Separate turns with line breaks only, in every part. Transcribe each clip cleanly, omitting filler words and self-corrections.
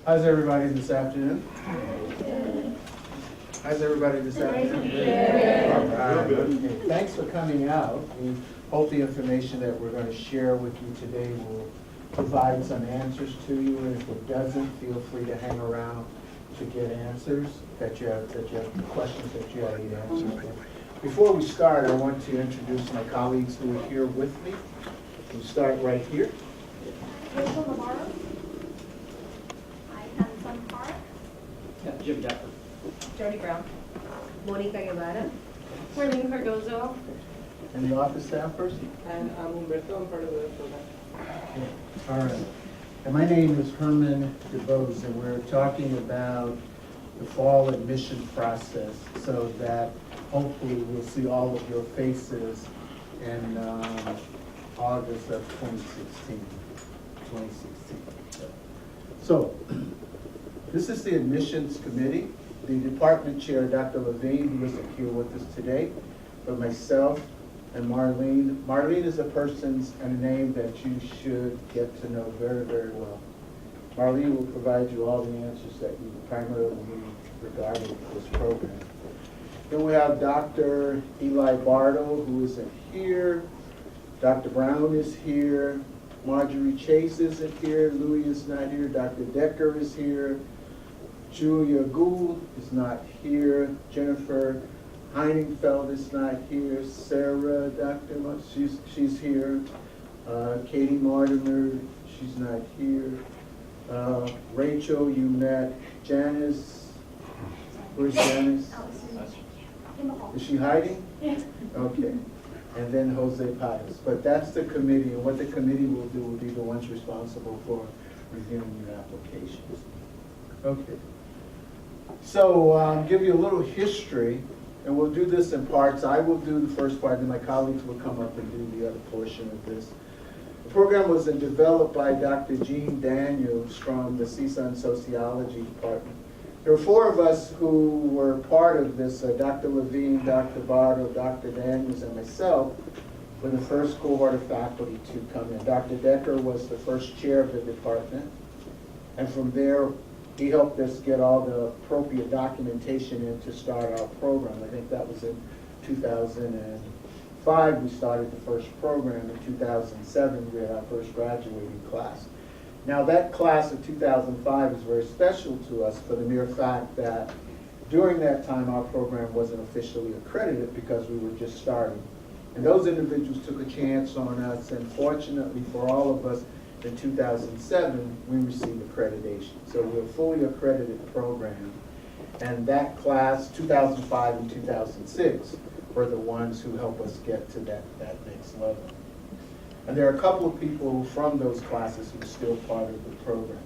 How's everybody this afternoon? How's everybody this afternoon? All right. Okay. Thanks for coming out. We hope the information that we're going to share with you today will provide some answers to you, and if it doesn't, feel free to hang around to get answers that you have questions that you need answers for. Before we start, I want to introduce my colleagues who are here with me. We'll start right here.
Rachel Navarro. Hi, Hanson Park.
Jim Decker.
Jody Brown.
Monica Guevara.
Marlene Cardozo.
And the office staff person?
And I'm Humberto, I'm part of the program.
All right. And my name is Herman DeBose, and we're talking about the fall admission process so that hopefully we'll see all of your faces in August of 2016. So, this is the admissions committee. The department chair, Dr. Levine, who isn't here with us today, but myself and Marlene. Marlene is a person and a name that you should get to know very, very well. Marlene will provide you all the answers that you primarily need regarding this program. Then we have Dr. Eli Bartle, who isn't here. Dr. Brown is here. Marjorie Chase isn't here. Louis is not here. Dr. Decker is here. Julia Gould is not here. Jennifer Heiningfeld is not here. Sarah, she's here. Katie Mortimer, she's not here. Rachel, you met. Janice, where's Janice?
In the hall.
Is she hiding?
Yeah.
Okay. And then Jose Pius. But that's the committee, and what the committee will do will be the ones responsible for reviewing your applications. Okay. So give you a little history, and we'll do this in parts. I will do the first part, and my colleagues will come up and do the other portion of this. The program was developed by Dr. Jean Daniels from the CSUN Sociology Department. There were four of us who were part of this, Dr. Levine, Dr. Bartle, Dr. Daniels, and myself were the first cohort of faculty to come in. Dr. Decker was the first chair of the department, and from there, he helped us get all the appropriate documentation in to start our program. I think that was in 2005 we started the first program. In 2007 we had our first graduating class. Now that class of 2005 is very special to us for the mere fact that during that time our program wasn't officially accredited because we were just starting. And those individuals took a chance on us, and fortunately for all of us, in 2007, we received accreditation. So we're a fully accredited program. And that class, 2005 and 2006, were the ones who helped us get to that next level. And there are a couple of people from those classes who are still part of the program.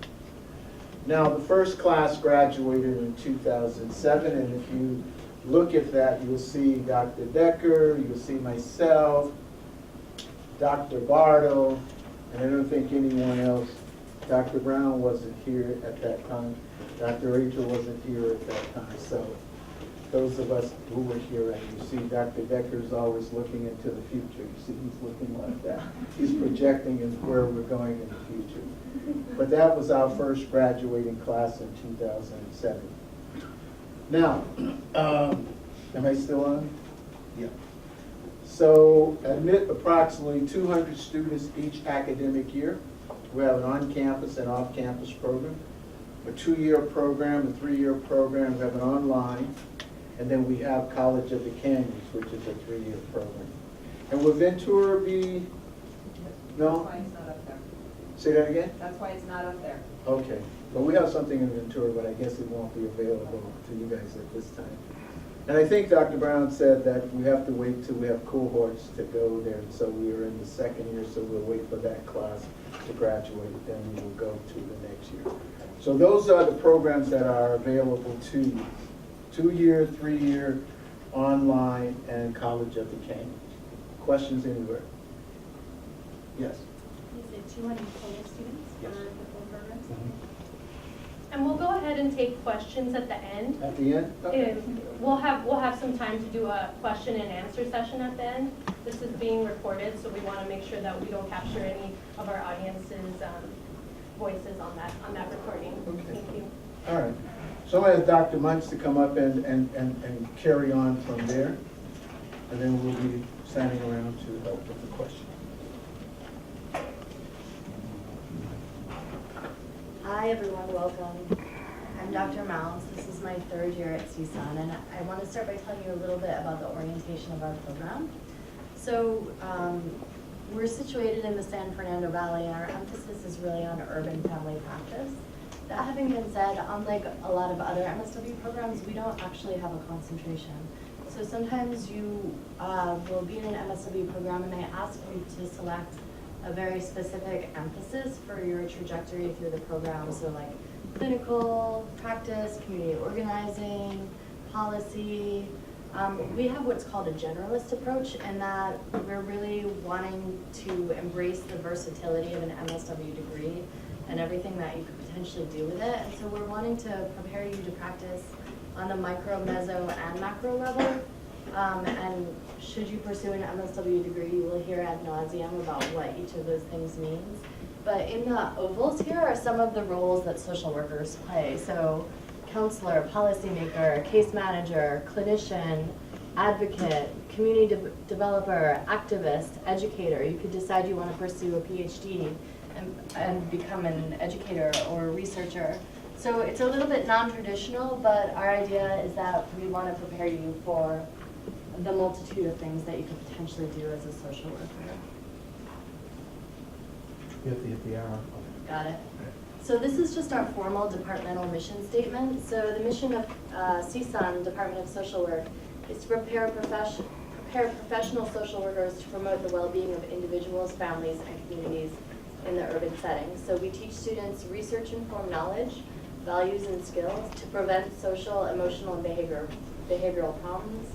Now, the first class graduated in 2007, and if you look at that, you'll see Dr. Decker, you'll see myself, Dr. Bartle, and I don't think anyone else. Dr. Brown wasn't here at that time. Dr. Rachel wasn't here at that time. So those of us who were here, and you see Dr. Decker's always looking into the future. You see he's looking like that. He's projecting in where we're going in the future. But that was our first graduating class in 2007. Now, am I still on? Yeah. So admit approximately 200 students each academic year. We have an on-campus and off-campus program, a 2-year program, a 3-year program. We have an online, and then we have College of the Canyons, which is a 3-year program. And will Ventura be, no?
That's why it's not up there.
Say that again?
That's why it's not up there.
Okay. Well, we have something in Ventura, but I guess it won't be available to you guys at this time. And I think Dr. Brown said that we have to wait till we have cohorts to go there. And so we are in the 2nd year, so we'll wait for that class to graduate, then we will go to the next year. So those are the programs that are available to you. 2-year, 3-year, online, and College of the Canyons. Questions anywhere? Yes?
You said 200 total students
Yes.
for the full program? And we'll go ahead and take questions at the end.
At the end? Okay.
We'll have some time to do a question and answer session at the end. This is being recorded, so we want to make sure that we don't capture any of our audience's voices on that recording.
Okay.
Thank you.
All right. So I'll ask Dr. Munch to come up and carry on from there. And then we'll be standing around to help with the question.
Hi everyone, welcome. I'm Dr. Mounds. This is my third year at CSUN, and I want to start by telling you a little bit about the orientation of our program. So we're situated in the San Fernando Valley, and our emphasis is really on urban family practice. That having been said, unlike a lot of other MSW programs, we don't actually have a concentration. So sometimes you will be in an MSW program and they ask you to select a very specific emphasis for your trajectory through the program. So like clinical practice, community organizing, policy. We have what's called a generalist approach, in that we're really wanting to embrace the versatility of an MSW degree and everything that you could potentially do with it. And so we're wanting to prepare you to practice on the micro, meso, and macro level. And should you pursue an MSW degree, you will hear ad nauseum about what each of those things means. But in the ovals here are some of the roles that social workers play. So counselor, policymaker, case manager, clinician, advocate, community developer, activist, educator. You could decide you want to pursue a PhD and become an educator or a researcher. So it's a little bit non-traditional, but our idea is that we want to prepare you for the multitude of things that you could potentially do as a social worker.
You have to hit the arrow.
Got it. So this is just our formal departmental mission statement. So the mission of CSUN, Department of Social Work, is to prepare professional social workers to promote the well-being of individuals, families, and communities in the urban setting. So we teach students research-informed knowledge, values, and skills to prevent social, emotional, and behavioral problems,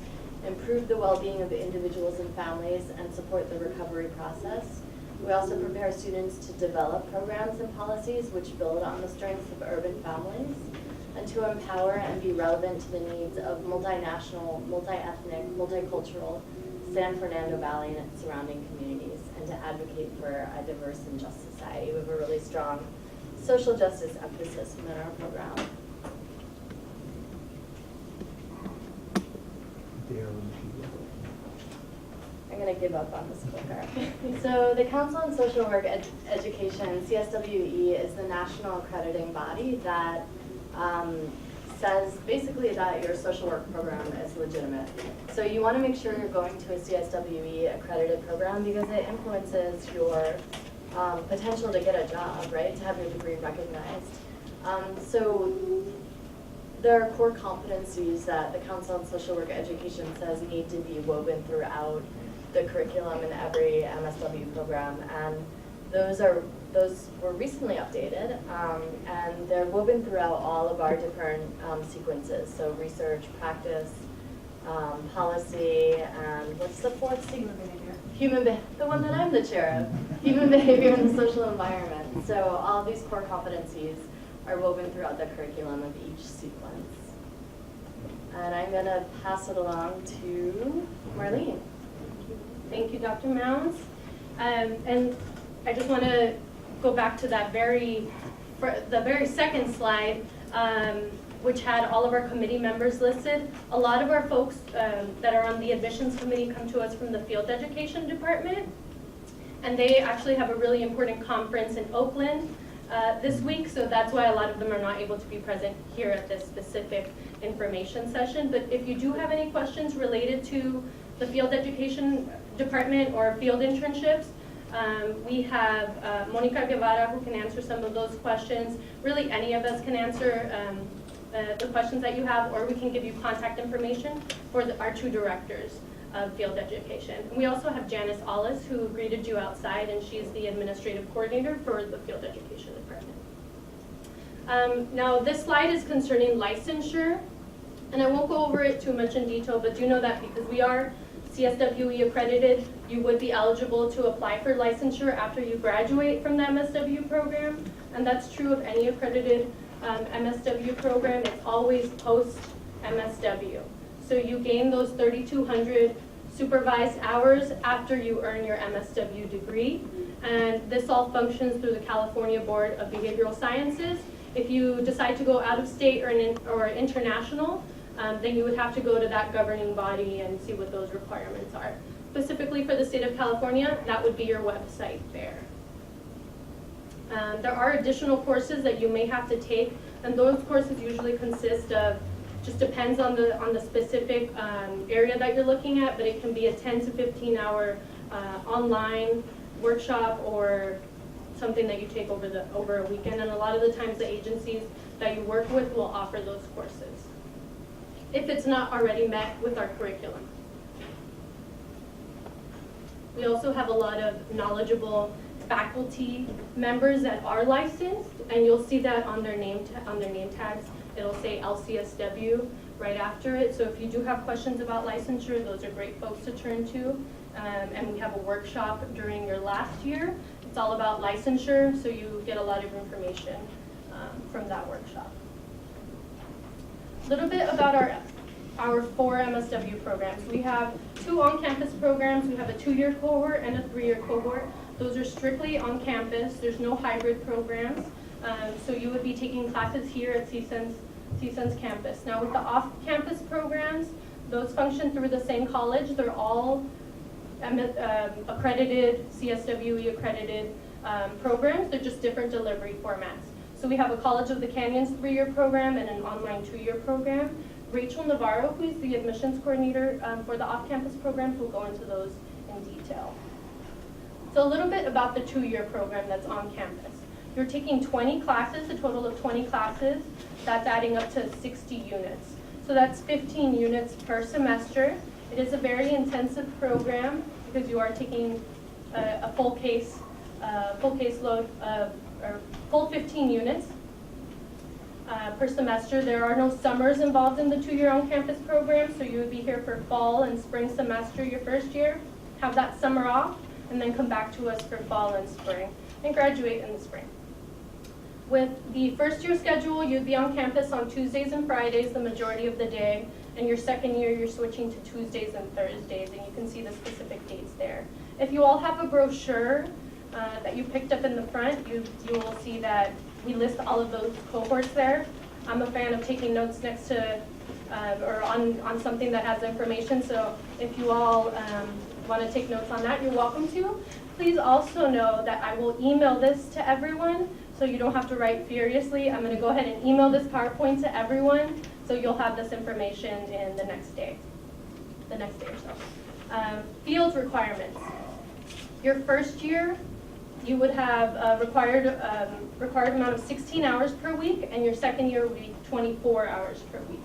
improve the well-being of individuals and families, and support the recovery process. We also prepare students to develop programs and policies which build on the strengths of urban families, and to empower and be relevant to the needs of multinational, multi-ethnic, multicultural San Fernando Valley and its surrounding communities, and to advocate for a diverse and just society. We have a really strong social justice emphasis within our program. I'm going to give up on this clicker. So the Council on Social Work Education, CSWE, is the national accrediting body that says basically that your social work program is legitimate. So you want to make sure you're going to a CSWE accredited program because it influences your potential to get a job, right, to have your degree recognized. So there are core competencies that the Council on Social Work Education says need to be woven throughout the curriculum in every MSW program, and those were recently updated, and they're woven throughout all of our different sequences. So research, practice, policy, and what's the fourth sequence? The one that I'm the chair of, human behavior in the social environment. So all these core competencies are woven throughout the curriculum of each sequence. And I'm going to pass it along to Marlene.
Thank you, Dr. Mounds. And I just want to go back to that the very second slide, which had all of our committee members listed. A lot of our folks that are on the admissions committee come to us from the field education department, and they actually have a really important conference in Oakland this week, so that's why a lot of them are not able to be present here at this specific information session. But if you do have any questions related to the field education department or field internships, we have Monica Guevara who can answer some of those questions. Really, any of us can answer the questions that you have, or we can give you contact information for our two directors of field education. And we also have Janice Allis, who greeted you outside, and she's the administrative coordinator for the field education department. Now, this slide is concerning licensure, and I won't go over it too much in detail, but do know that because we are CSWE accredited, you would be eligible to apply for licensure after you graduate from the MSW program, and that's true of any accredited MSW program. It's always post-MSW. So you gain those 3,200 supervised hours after you earn your MSW degree, and this all functions through the California Board of Behavioral Sciences. If you decide to go out of state or international, then you would have to go to that governing body and see what those requirements are. Specifically for the state of California, that would be your website there. There are additional courses that you may have to take, and those courses usually consist of, just depends on the specific area that you're looking at, but it can be a 10 to 15 hour online workshop or something that you take over a weekend, and a lot of the times the agencies that you work with will offer those courses, if it's not already met with our curriculum. We also have a lot of knowledgeable faculty members that are licensed, and you'll see that on their name tags. It'll say LCSW right after it. So if you do have questions about licensure, those are great folks to turn to. And we have a workshop during your last year. It's all about licensure, so you get a lot of information from that workshop. A little bit about our 4 MSW programs. We have 2 on-campus programs. We have a 2-year cohort and a 3-year cohort. Those are strictly on campus. There's no hybrid programs. So you would be taking classes here at CSUN's campus. Now with the off-campus programs, those function through the same college. They're all accredited, CSWE accredited programs. They're just different delivery formats. So we have a College of the Canyons 3-year program and an online 2-year program. Rachel Navarro, who is the admissions coordinator for the off-campus programs, will go into those in detail. So a little bit about the 2-year program that's on campus. You're taking 20 classes, a total of 20 classes. That's adding up to 60 units. So that's 15 units per semester. It is a very intensive program because you are taking a full caseload of, or full 15 units per semester. There are no summers involved in the 2-year on-campus program, so you would be here for fall and spring semester your first year, have that summer off, and then come back to us for fall and spring, and graduate in the spring. With the first year schedule, you'd be on campus on Tuesdays and Fridays the majority of the day, and your second year, you're switching to Tuesdays and Thursdays, and you can see the specific dates there. If you all have a brochure that you picked up in the front, you will see that we list all of those cohorts there. I'm a fan of taking notes next to, or on something that has information, so if you all want to take notes on that, you're welcome to. Please also know that I will email this to everyone, so you don't have to write furiously. I'm going to go ahead and email this PowerPoint to everyone, so you'll have this information in the next day or so. Field requirements. Your first year, you would have a required amount of 16 hours per week, and your second year would be 24 hours per week.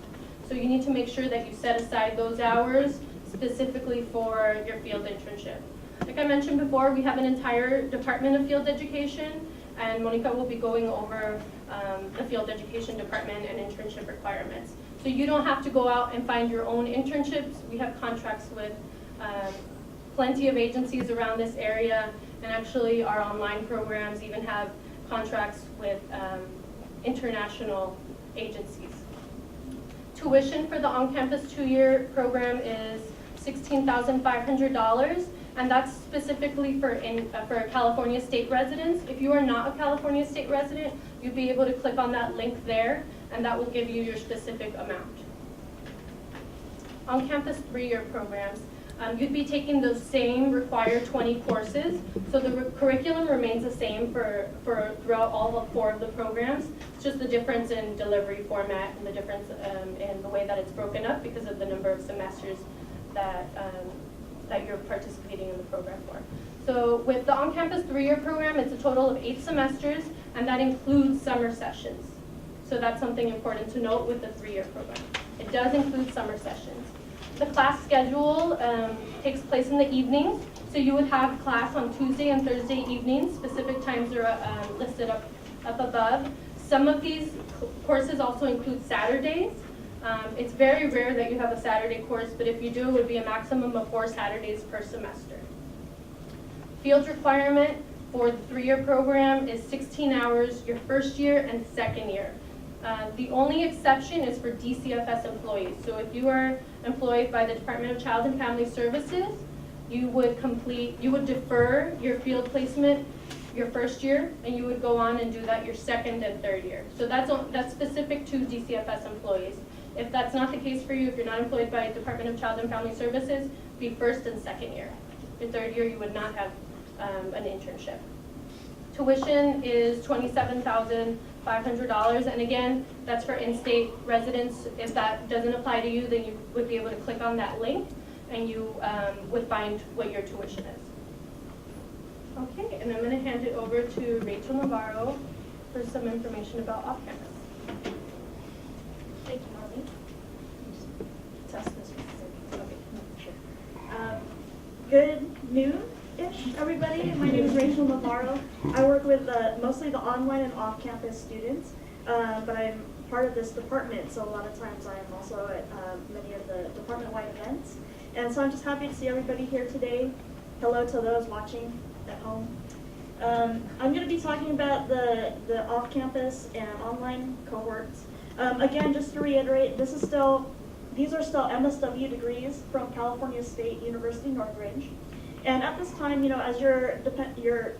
So you need to make sure that you set aside those hours specifically for your field internship. Like I mentioned before, we have an entire Department of Field Education, and Monica will be going over the Field Education Department and internship requirements. So you don't have to go out and find your own internships. We have contracts with plenty of agencies around this area, and actually our online programs even have contracts with international agencies. Tuition for the on-campus 2-year program is $16,500, and that's specifically for California state residents. If you are not a California state resident, you'd be able to click on that link there, and that will give you your specific amount. On-campus 3-year programs, you'd be taking those same required 20 courses, so the curriculum remains the same for throughout all 4 of the programs. It's just the difference in delivery format and the difference in the way that it's broken up because of the number of semesters that you're participating in the program for. So with the on-campus 3-year program, it's a total of 8 semesters, and that includes summer sessions. So that's something important to note with the 3-year program. It does include summer sessions. The class schedule takes place in the evenings, so you would have class on Tuesday and Thursday evenings. Specific times are listed up above. Some of these courses also include Saturdays. It's very rare that you have a Saturday course, but if you do, it would be a maximum of 4 Saturdays per semester. Field requirement for the 3-year program is 16 hours your first year and second year. The only exception is for DCFS employees. So if you are employed by the Department of Child and Family Services, you would defer your field placement your first year, and you would go on and do that your second and third year. So that's specific to DCFS employees. If that's not the case for you, if you're not employed by Department of Child and Family Services, be first and second year. Your third year, you would not have an internship. Tuition is $27,500, and again, that's for in-state residents. If that doesn't apply to you, then you would be able to click on that link, and you would find what your tuition is. Okay, and I'm going to hand it over to Rachel Navarro for some information about off-campus.
Thank you, Molly. Test this one. Okay, sure. Good noon-ish, everybody. My name is Rachel Navarro. I work with mostly the online and off-campus students, but I'm part of this department, so a lot of times I'm also at many of the department-wide events. And so I'm just happy to see everybody here today. Hello to those watching at home. I'm going to be talking about the off-campus and online cohorts. Again, just to reiterate, these are still MSW degrees from California State University, Northridge. And at this time, as you're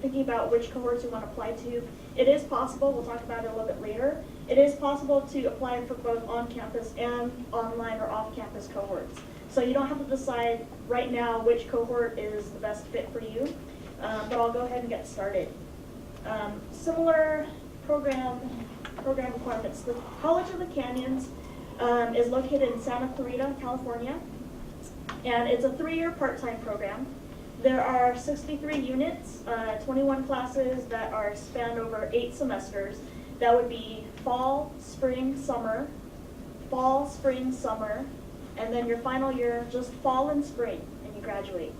thinking about which cohorts you want to apply to, it is possible, we'll talk about it a little bit later, it is possible to apply for both on-campus and online or off-campus cohorts. So you don't have to decide right now which cohort is the best fit for you, but I'll go ahead and get started. Similar program requirements. The College of the Canyons is located in Santa Clarita, California, and it's a 3-year part-time program. There are 63 units, 21 classes that are spanned over 8 semesters. That would be fall, spring, summer, and then your final year, just fall and spring, and you graduate.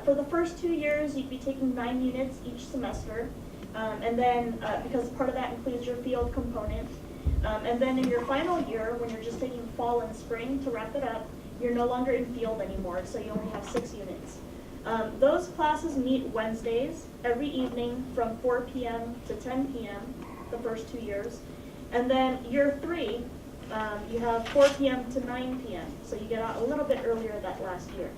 For the first 2 years, you'd be taking 9 units each semester, and then because part of that includes your field component. And then in your final year, when you're just taking fall and spring to wrap it up, you're no longer in field anymore, so you only have 6 units. Those classes meet Wednesdays every evening from 4 p.m. to 10 p.m. the first 2 years. And then year 3, you have 4 p.m. to 9 p.m., so you get out a little bit earlier that last year.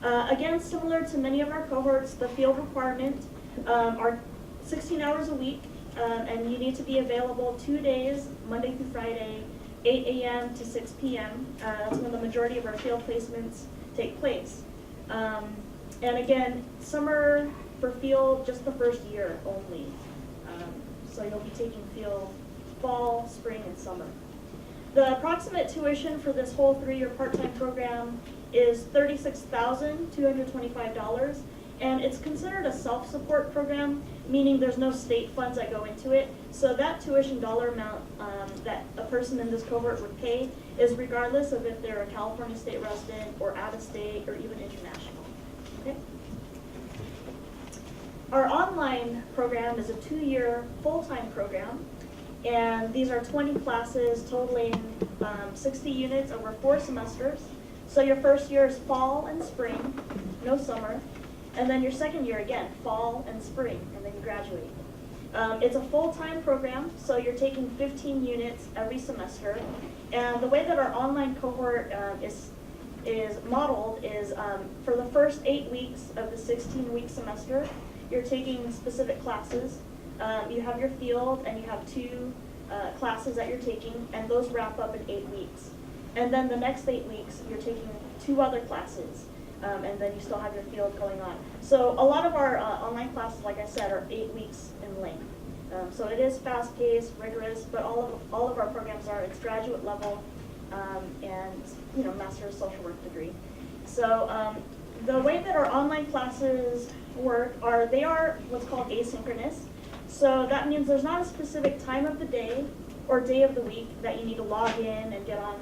Again, similar to many of our cohorts, the field requirement are 16 hours a week, and you need to be available 2 days, Monday through Friday, 8 a.m. to 6 p.m. That's when the majority of our field placements take place. And again, summer for field, just the first year only. So you'll be taking field fall, spring, and summer. The approximate tuition for this whole 3-year part-time program is $36,225, and it's considered a self-support program, meaning there's no state funds that go into it. So that tuition dollar amount that a person in this cohort would pay is regardless of if they're a California state resident or out of state or even international. Okay. Our online program is a 2-year full-time program, and these are 20 classes totaling 60 units over 4 semesters. So your first year is fall and spring, no summer, and then your second year again, fall and spring, and then you graduate. It's a full-time program, so you're taking 15 units every semester, and the way that our online cohort is modeled is for the first 8 weeks of the 16-week semester, you're taking specific classes. You have your field, and you have 2 classes that you're taking, and those wrap up in 8 weeks. And then the next 8 weeks, you're taking 2 other classes, and then you still have your field going on. So a lot of our online classes, like I said, are 8 weeks in length. So it is fast-paced, rigorous, but all of our programs are, it's graduate level, and Master of Social Work degree. So the way that our online classes work they are what's called asynchronous. So that means there's not a specific time of the day or day of the week that you need to log in and get on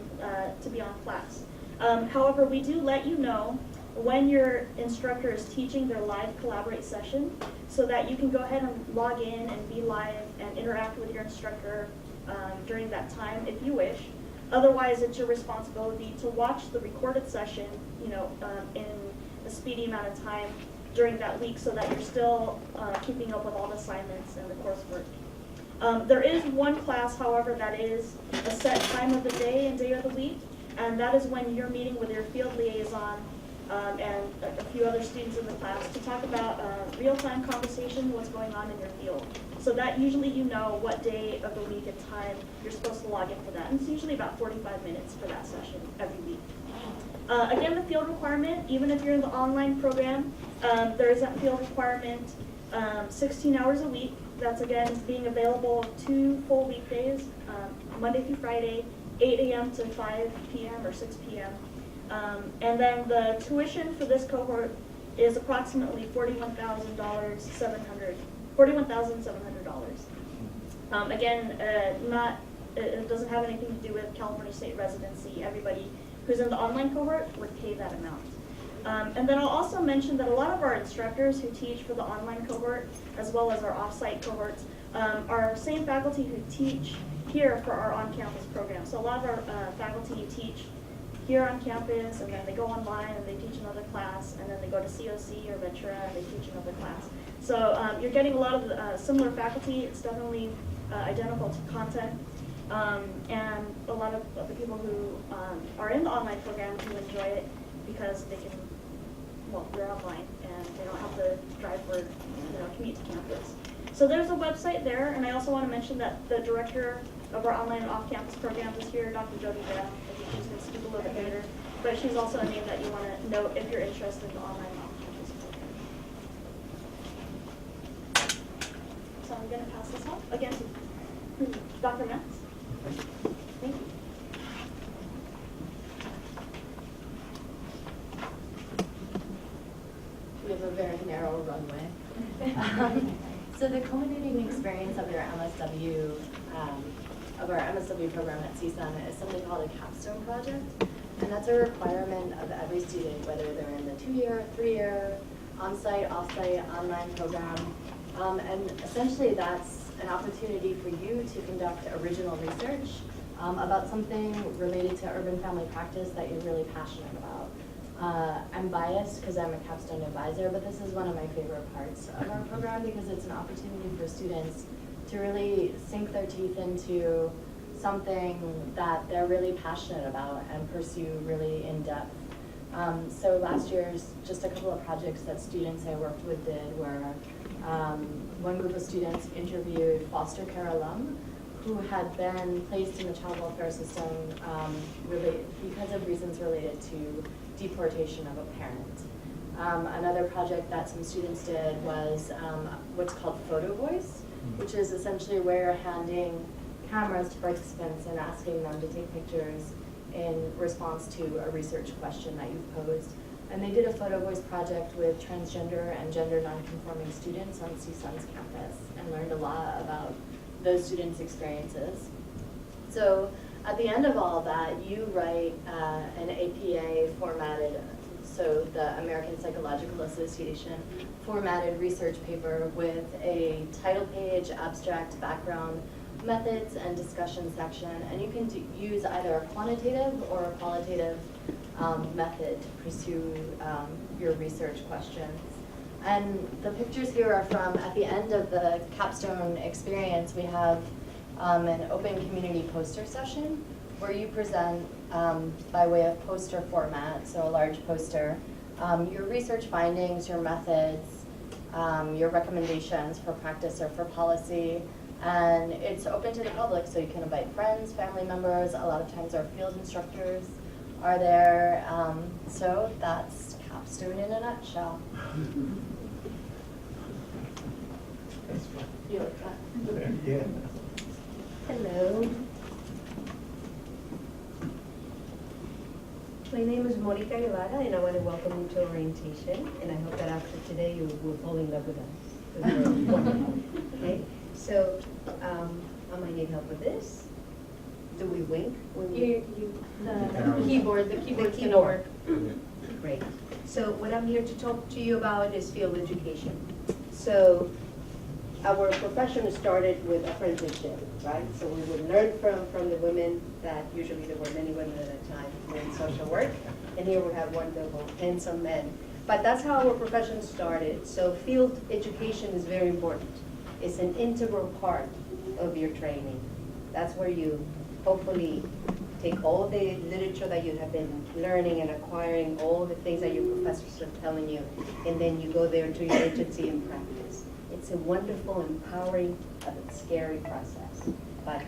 to be on class. However, we do let you know when your instructor is teaching their live Collaborate session so that you can go ahead and log in and be live and interact with your instructor during that time if you wish. Otherwise, it's your responsibility to watch the recorded session, in a speedy amount of time during that week so that you're still keeping up with all the assignments and the coursework. There is one class, however, that is a set time of the day and day of the week, and that is when you're meeting with your field liaison and a few other students in the class to talk about real-time conversation, what's going on in your field. So that usually you know what day of the week and time you're supposed to log in for that. And it's usually about 45 minutes for that session every week. Again, the field requirement, even if you're in the online program, there is that field requirement 16 hours a week. That's again being available 2 full weekdays, Monday through Friday, 8 a.m. to 5 p.m. or 6 p.m. And then the tuition for this cohort is approximately $41,700. Again, it doesn't have anything to do with California State residency. Everybody who's in the online cohort would pay that amount. And then I'll also mention that a lot of our instructors who teach for the online cohort, as well as our off-site cohorts, are same faculty who teach here for our on-campus program. So a lot of our faculty teach here on campus, and then they go online and they teach another class, and then they go to COC or Ventura and they teach another class. So you're getting a lot of similar faculty. It's definitely identical to content. And a lot of the people who are in the online program who enjoy it because they can, well, they're online and they don't have to drive or commute to campus. So there's a website there, and I also want to mention that the director of our online and off-campus programs is here, Dr. Jody Brown. I think she's going to speak a little bit later, but she's also a name that you want to note if you're interested in the online and off-campus program. So I'm going to pass this off again to Dr. Metz. Thank you.
We have a very narrow runway. So the culminating experience of your MSW, of our MSW program at CSUN is something called a Capstone Project. And that's a requirement of every student, whether they're in the 2-year, 3-year, on-site, off-site, online program. And essentially that's an opportunity for you to conduct original research about something related to urban family practice that you're really passionate about. I'm biased because I'm a Capstone advisor, but this is one of my favorite parts of our program because it's an opportunity for students to really sink their teeth into something that they're really passionate about and pursue really in depth. So last year's, just a couple of projects that students I worked with did were one group of students interviewed foster care alum who had been placed in the child welfare system because of reasons related to deportation of a parent. Another project that some students did was what's called photo voice, which is essentially where you're handing cameras to participants and asking them to take pictures in response to a research question that you've posed. And they did a photo voice project with transgender and gender nonconforming students on CSUN's campus and learned a lot about those students' experiences. So at the end of all that, you write an APA formatted, so the American Psychological Association formatted research paper with a title page, abstract, background, methods, and discussion section. And you can use either a quantitative or a qualitative method to pursue your research questions. And the pictures here are from, at the end of the Capstone experience, we have an open community poster session where you present by way of poster format, so a large poster, your research findings, your methods, your recommendations for practice or for policy, and it's open to the public, so you can invite friends, family members. A lot of times our field instructors are there, so that's Capstone in a nutshell. You like that?
Yeah.
Hello. My name is Monica Guevara, and I want to welcome you to orientation, and I hope that after today you will fall in love with us. Okay, so I might need help with this. Do we wink? When we...
The keyboard's gonna work.
Great. So what I'm here to talk to you about is field education. So our profession started with apprenticeship, right? So we would learn from the women that usually there were many women at a time doing social work. And here we have one double, handsome men. But that's how our profession started. So field education is very important. It's an integral part of your training. That's where you hopefully take all the literature that you have been learning and acquiring, all the things that your professors are telling you, and then you go there to your agency and practice. It's a wonderful, empowering, but scary process, but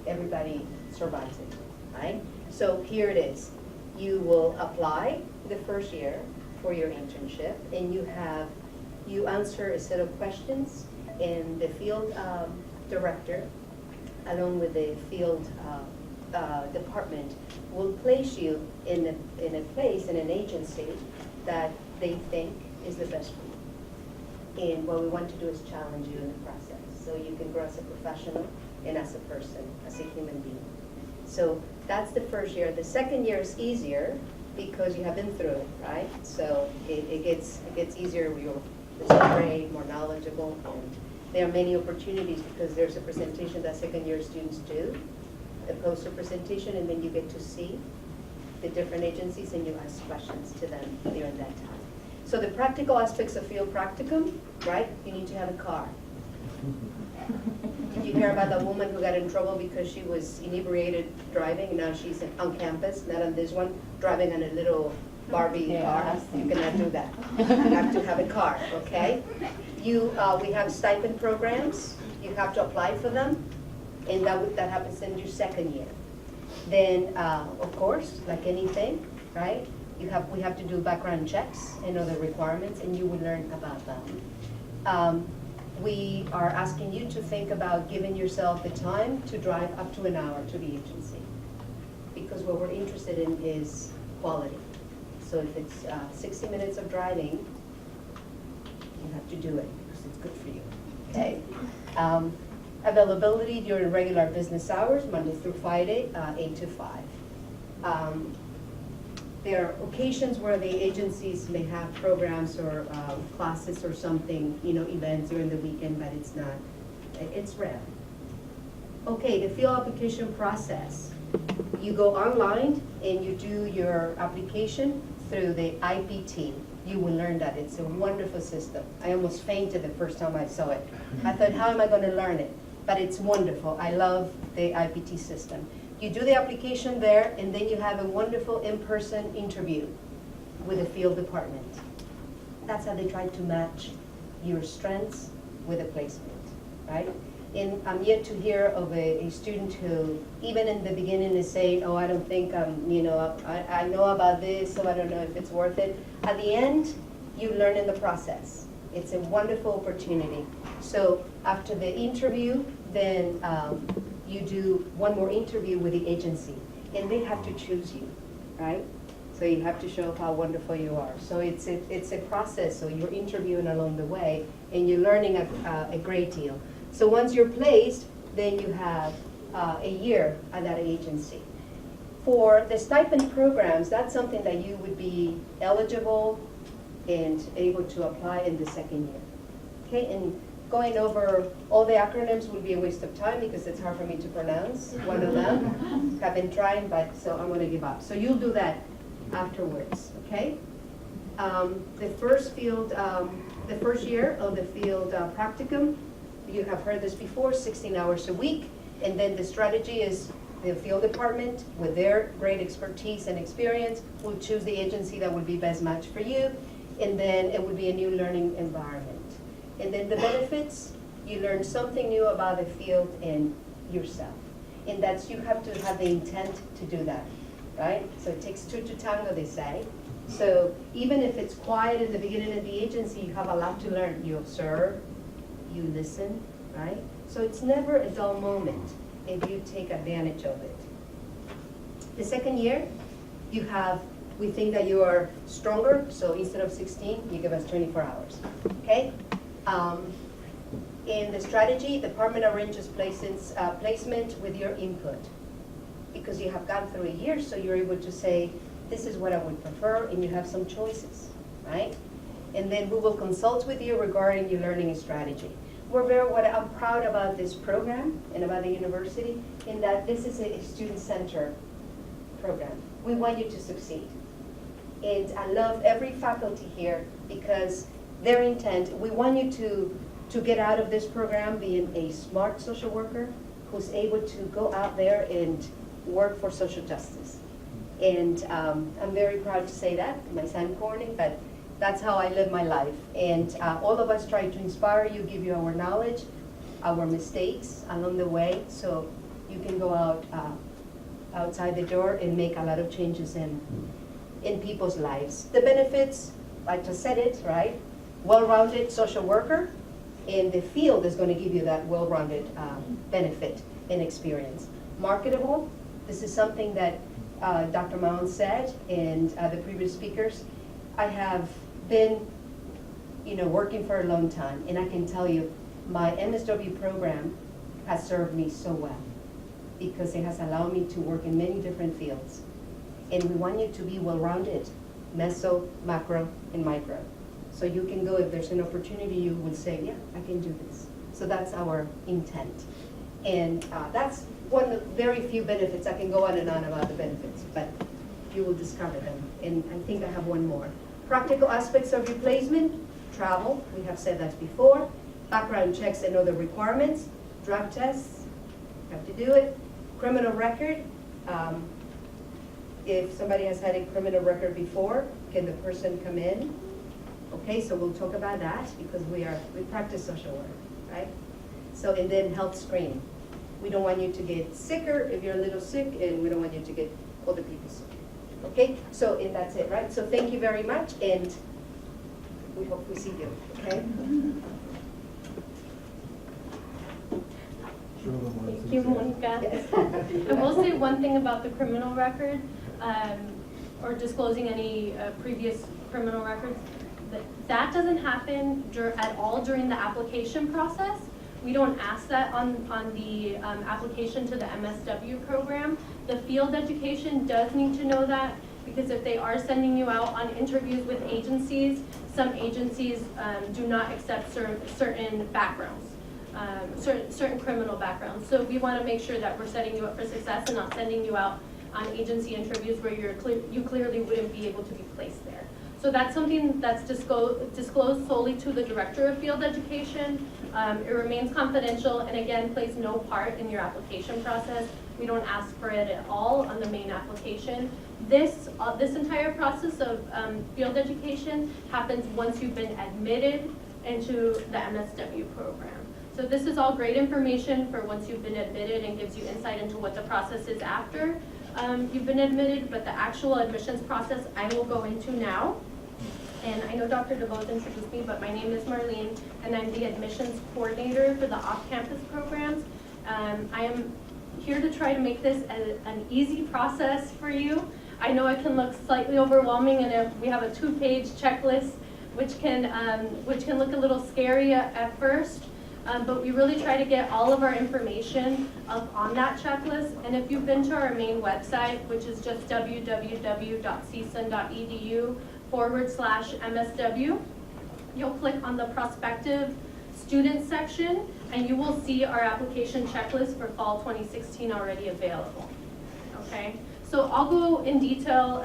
everybody survives it, right? So here it is. You will apply the first year for your internship, and you answer a set of questions, and the field director, along with the field department, will place you in a place, in an agency that they think is the best for you. And what we want to do is challenge you in the process, so you can grow as a professional and as a person, as a human being. So that's the first year. The second year is easier because you have been through it, right? So it gets easier. You're great, more knowledgeable, and there are many opportunities because there's a presentation that second year students do, a poster presentation, and then you get to see the different agencies and you ask questions to them during that time. So the practical aspects of field practicum, right? You need to have a car. Did you hear about the woman who got in trouble because she was inebriated driving, and now she's on campus, not on this one, driving on a little Barbie car? You cannot do that. You have to have a car, okay? We have stipend programs. You have to apply for them, and that happens in your second year. Then, of course, like anything, right? We have to do background checks and other requirements, and you will learn about them. We are asking you to think about giving yourself the time to drive up to an hour to the agency, because what we're interested in is quality. So if it's 60 minutes of driving, you have to do it because it's good for you, okay? Availability during regular business hours, Monday through Friday, 8 to 5. There are occasions where the agencies may have programs or classes or something, events during the weekend, but it's rare. Okay, the field application process. You go online and you do your application through the IPT. You will learn that. It's a wonderful system. I almost fainted the first time I saw it. I thought, how am I going to learn it? But it's wonderful. I love the IPT system. You do the application there, and then you have a wonderful in-person interview with the field department. That's how they try to match your strengths with a placement, right? And I'm yet to hear of a student who, even in the beginning, is saying, oh, I don't think I know about this, so I don't know if it's worth it. At the end, you learn in the process. It's a wonderful opportunity. So after the interview, then you do one more interview with the agency, and they have to choose you, right? So you have to show how wonderful you are. So it's a process, so you're interviewing along the way, and you're learning a great deal. So once you're placed, then you have a year at that agency. For the stipend programs, that's something that you would be eligible and able to apply in the second year. Okay, and going over all the acronyms would be a waste of time because it's hard for me to pronounce one of them. I've been trying, but so I'm going to give up. So you'll do that afterwards, okay? The first year of the field practicum, you have heard this before, 16 hours a week, and then the strategy is the field department, with their great expertise and experience, will choose the agency that would be best match for you, and then it would be a new learning environment. And then the benefits, you learn something new about the field and yourself. And that's, you have to have the intent to do that, right? So it takes two to tango, they say. So even if it's quiet in the beginning of the agency, you have a lot to learn. You observe, you listen, right? So it's never a dull moment if you take advantage of it. The second year, we think that you are stronger, so instead of 16, you give us 24 hours, okay? In the strategy, the department arranges placement with your input, because you have gone through a year, so you're able to say, this is what I would prefer, and you have some choices, right? And then we will consult with you regarding your learning strategy. What I'm proud about this program and about the university, in that this is a student-centered program. We want you to succeed. And I love every faculty here because their intent, we want you to get out of this program being a smart social worker who's able to go out there and work for social justice. And I'm very proud to say that. It might sound corny, but that's how I live my life. And all of us try to inspire you, give you our knowledge, our mistakes along the way, so you can go out outside the door and make a lot of changes in people's lives. The benefits, I just said it, right? Well-rounded social worker, and the field is going to give you that well-rounded benefit and experience. Marketable, this is something that Dr. Mound said, and the previous speakers. I have been, working for a long time, and I can tell you, my MSW program has served me so well because it has allowed me to work in many different fields. And we want you to be well-rounded, meso, macro, and micro. So you can go, if there's an opportunity, you will say, yeah, I can do this. So that's our intent. And that's one of the very few benefits. I can go on and on about the benefits, but you will discover them. And I think I have one more. Practical aspects of your placement, travel, we have said that before, background checks and other requirements, drug tests, have to do it, criminal record. If somebody has had a criminal record before, can the person come in? Okay, so we'll talk about that because we practice social work, right? So, and then health screening. We don't want you to get sicker if you're a little sick, and we don't want you to get other people sick. Okay, so, and that's it, right? So thank you very much, and we hope we see you, okay?
Thank you, Monica.
Yes.
I will say one thing about the criminal record, or disclosing any previous criminal records. That doesn't happen at all during the application process. We don't ask that on the application to the MSW program. The field education does need to know that, because if they are sending you out on interviews with agencies, some agencies do not accept certain backgrounds, certain criminal backgrounds. So we want to make sure that we're setting you up for success and not sending you out on agency interviews where you clearly wouldn't be able to be placed there. So that's something that's disclosed solely to the Director of Field Education. It remains confidential, and again, plays no part in your application process. We don't ask for it at all on the main application. This entire process of field education happens once you've been admitted into the MSW program. So this is all great information for once you've been admitted and gives you insight into what the process is after you've been admitted, but the actual admissions process I will go into now. And I know Dr. DeVos introduced me, but my name is Marlene, and I'm the admissions coordinator for the off-campus programs. I am here to try to make this an easy process for you. I know it can look slightly overwhelming, and we have a 2-page checklist, which can look a little scary at first. But we really try to get all of our information up on that checklist. And if you've been to our main website, which is just www.csun.edu/MSW, you'll click on the prospective student section, and you will see our application checklist for fall 2016 already available. Okay, so I'll go in detail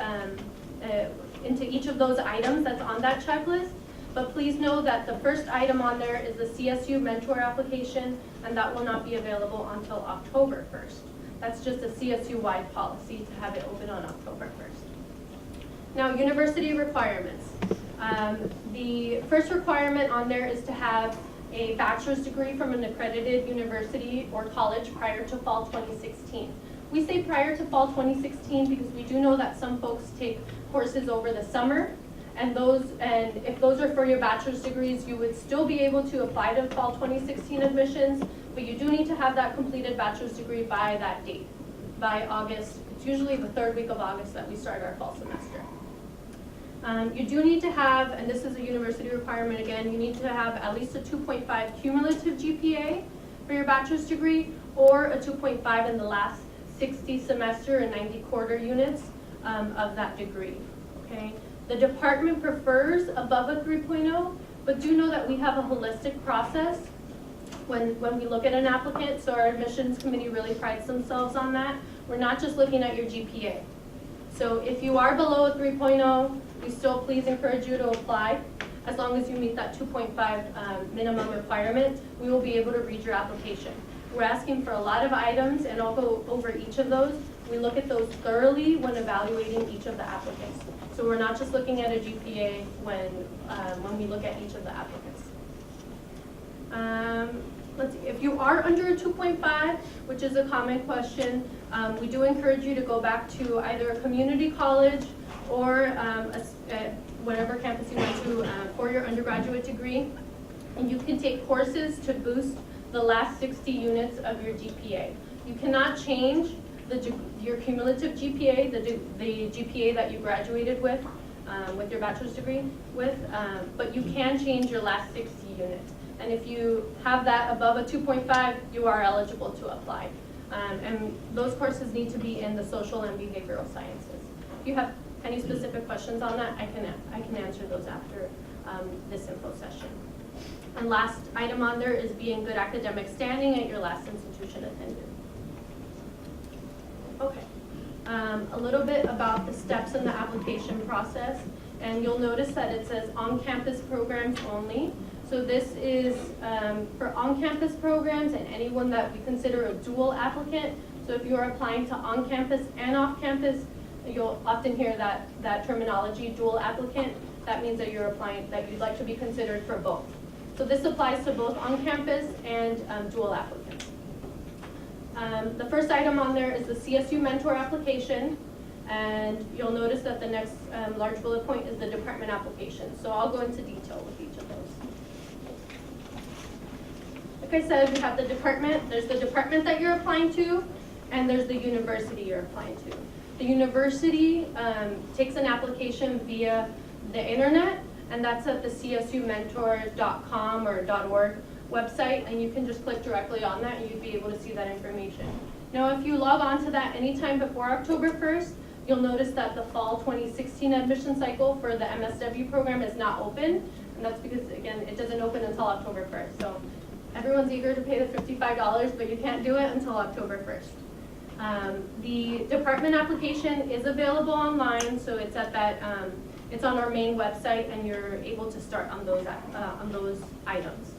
into each of those items that's on that checklist. But please know that the first item on there is the CSU mentor application, and that will not be available until October 1st. That's just a CSU-wide policy to have it open on October 1st. Now, university requirements. The first requirement on there is to have a bachelor's degree from an accredited university or college prior to fall 2016. We say prior to fall 2016 because we do know that some folks take courses over the summer. And if those are for your bachelor's degrees, you would still be able to apply to fall 2016 admissions, but you do need to have that completed bachelor's degree by that date, by August. It's usually the 3rd week of August that we start our fall semester. You do need to have, and this is a university requirement again, you need to have at least a 2.5 cumulative GPA for your bachelor's degree, or a 2.5 in the last 60 semester and 90 quarter units of that degree, okay? The department prefers above a 3.0, but do know that we have a holistic process when we look at an applicant, so our admissions committee really prides themselves on that. We're not just looking at your GPA. So if you are below a 3.0, we still please encourage you to apply. As long as you meet that 2.5 minimum requirement, we will be able to read your application. We're asking for a lot of items, and I'll go over each of those. We look at those thoroughly when evaluating each of the applicants. So we're not just looking at a GPA when we look at each of the applicants. Let's see, if you are under a 2.5, which is a common question, we do encourage you to go back to either a community college or whatever campus you went to for your undergraduate degree. And you can take courses to boost the last 60 units of your GPA. You cannot change your cumulative GPA, the GPA that you graduated with your bachelor's degree with, but you can change your last 60 units. And if you have that above a 2.5, you are eligible to apply. And those courses need to be in the social and behavioral sciences. If you have any specific questions on that, I can answer those after this info session. And last item on there is be in good academic standing at your last institution attended. Okay, a little bit about the steps in the application process. And you'll notice that it says on-campus programs only. So this is for on-campus programs and anyone that we consider a dual applicant. So if you're applying to on-campus and off-campus, you'll often hear that terminology, dual applicant. That means that you're applying, that you'd like to be considered for both. So this applies to both on-campus and dual applicants. The first item on there is the CSU mentor application. And you'll notice that the next large bullet point is the department application. So I'll go into detail with each of those. Like I said, we have the department. There's the department that you're applying to, and there's the university you're applying to. The university takes an application via the internet, and that's at the csumentor.com or .org website, and you can just click directly on that and you'd be able to see that information. Now, if you log on to that anytime before October 1st, you'll notice that the fall 2016 admission cycle for the MSW program is not open, and that's because, again, it doesn't open until October 1st. So everyone's eager to pay the $55, but you can't do it until October 1st. The department application is available online, so it's at that, it's on our main website, and you're able to start on those items.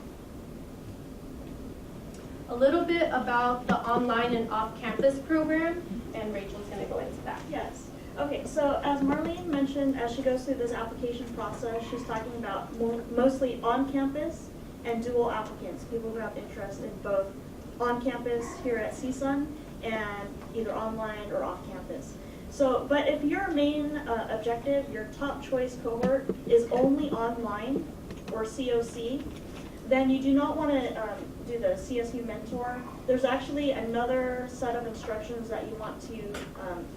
A little bit about the online and off-campus program, and Rachel's going to go into that.
Yes. Okay, so as Marlene mentioned, as she goes through this application process, she's talking about mostly on-campus and dual applicants, people who have interest in both on-campus here at CSUN and either online or off-campus. So, but if your main objective, your top choice cohort is only online or COC, then you do not want to do the CSU mentor. There's actually another set of instructions that you want to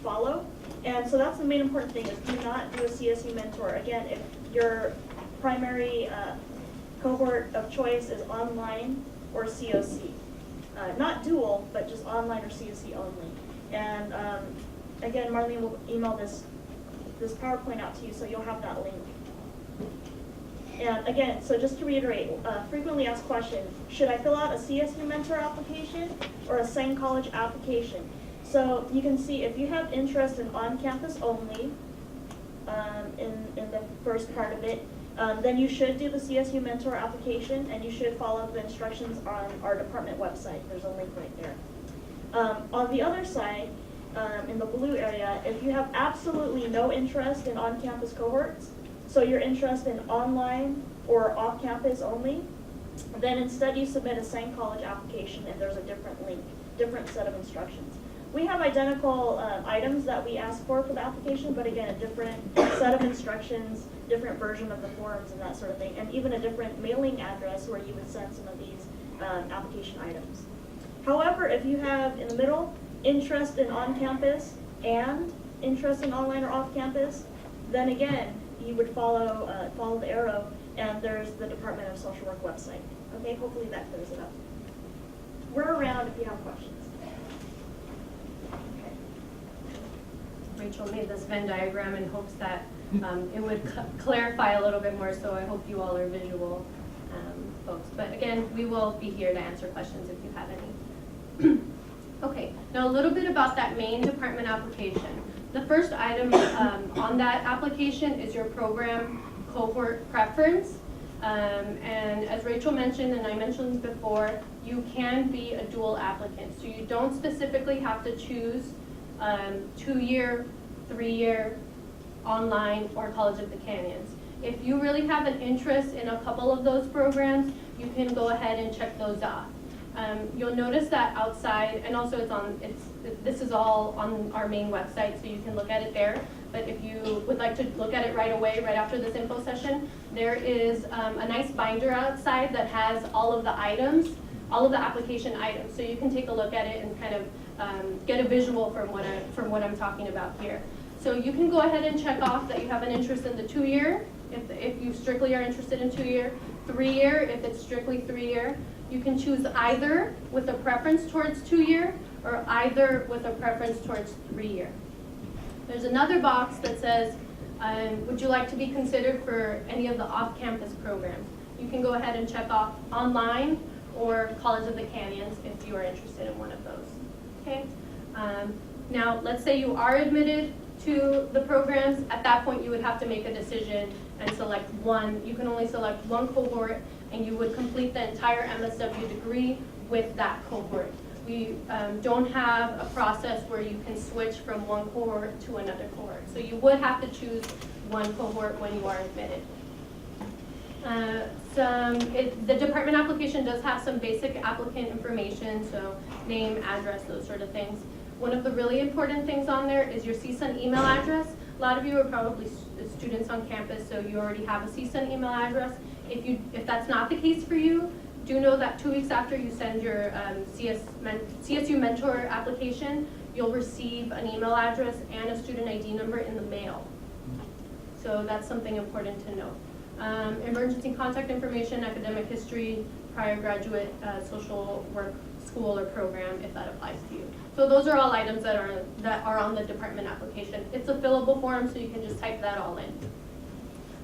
follow. And so that's the main important thing, is do not do a CSU mentor. Again, if your primary cohort of choice is online or COC. Not dual, but just online or COC only. And again, Marlene will email this PowerPoint out to you, so you'll have that link. And again, so just to reiterate, frequently asked question, should I fill out a CSU mentor application or a same college application? So you can see if you have interest in on-campus only, in the first part of it, then you should do the CSU mentor application, and you should follow the instructions on our department website. There's a link right there. On the other side, in the blue area, if you have absolutely no interest in on-campus cohorts, so you're interested in online or off-campus only, then instead you submit a same college application, and there's a different link, different set of instructions. We have identical items that we ask for the application, but again, a different set of instructions, different version of the forms and that sort of thing, and even a different mailing address where you would send some of these application items. However, if you have, in the middle, interest in on-campus and interest in online or off-campus, then again, you would follow the arrow, and there's the Department of Social Work website. Okay, hopefully that clears it up. We're around if you have questions.
Rachel made this Venn diagram in hopes that it would clarify a little bit more, so I hope you all are visual folks. But again, we will be here to answer questions if you have any. Okay, now a little bit about that main department application. The first item on that application is your program cohort preference. And as Rachel mentioned, and I mentioned before, you can be a dual applicant. So you don't specifically have to choose 2-year, 3-year, online, or College of the Canyons. If you really have an interest in a couple of those programs, you can go ahead and check those off. You'll notice that outside, and also this is all on our main website, so you can look at it there. But if you would like to look at it right away, right after this info session, there is a nice binder outside that has all of the items, all of the application items. So you can take a look at it and kind of get a visual from what I'm talking about here. So you can go ahead and check off that you have an interest in the 2-year, if you strictly are interested in 2-year, 3-year, if it's strictly 3-year. You can choose either with a preference towards 2-year or either with a preference towards 3-year. There's another box that says, would you like to be considered for any of the off-campus programs? You can go ahead and check off online or College of the Canyons if you are interested in one of those. Okay. Now, let's say you are admitted to the programs. At that point, you would have to make a decision and select one. You can only select one cohort, and you would complete the entire MSW degree with that cohort. We don't have a process where you can switch from one cohort to another cohort. So you would have to choose one cohort when you are admitted. The department application does have some basic applicant information, so name, address, those sort of things. One of the really important things on there is your CSUN email address. A lot of you are probably students on campus, so you already have a CSUN email address. If that's not the case for you, do know that 2 weeks after you send your CSU mentor application, you'll receive an email address and a student ID number in the mail. So that's something important to know. Emergency contact information, academic history, prior graduate social work school or program, if that applies to you. So those are all items that are on the department application. It's a fillable form, so you can just type that all in.